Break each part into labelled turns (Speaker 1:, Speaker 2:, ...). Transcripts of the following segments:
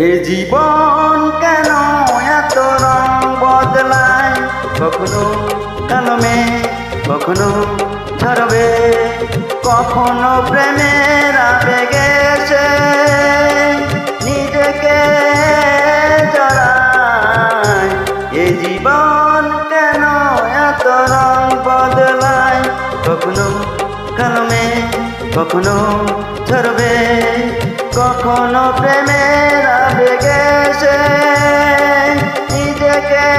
Speaker 1: এ জীবন কেন এত রং বদলায়, কখনো কালমে কখনো ঝরবে, কখনো প্রেমের আবেগে সে নিজেকে জড়ায়। এ জীবন কেন এত রং বদলায়, কখনো কালমে কখনো ঝরবে, কখনো প্রেমের আবেগে সে নিজেকে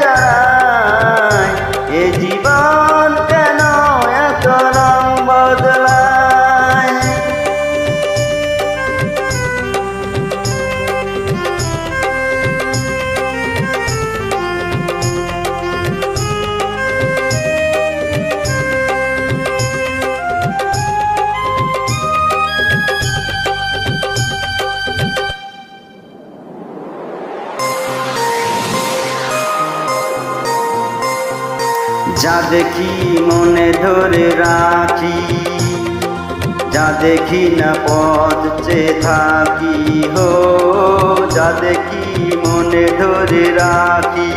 Speaker 1: জড়ায়। এ জীবন কেন এত রং বদলায়। যা দেখি মনে ধরে রাখি, যা দেখি না পথ চেয়ে থাকি হো, যা দেখি মনে ধরে রাখি,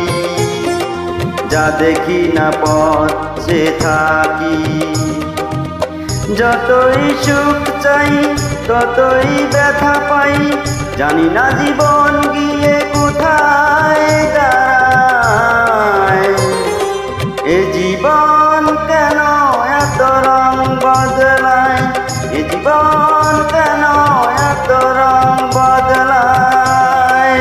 Speaker 1: যা দেখি না পথ চেয়ে থাকি। যতই সুখ চাই ততই ব্যথা পাই, জানি না জীবন গিয়ে কোথায় দাঁড়ায়। এ জীবন কেন এত রং বদলায়, এ জীবন কেন এত রং বদলায়।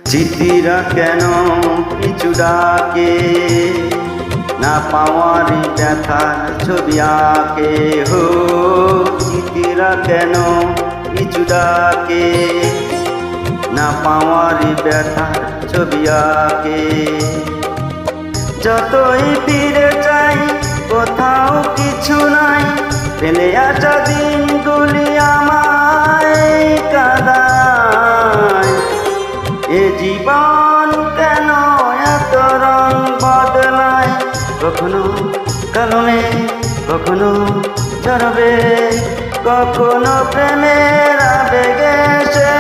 Speaker 1: স্মৃতিরা কেন পিছু ডাকে, না পাওয়ারই ব্যথার ছবি আঁকে হো, স্মৃতিরা কেন পিছু ডাকে, না পাওয়ারই ব্যথার ছবি আঁকে। যতই ফিরে চাই কোথাও কিছু নাই, ফেলে আসা দিনগুলি আমায় কাঁদায়। এ জীবন কেন এত রং বদলায়, কখনো কালমে কখনো ঝরবে, কখনো প্রেমের আবেগে সে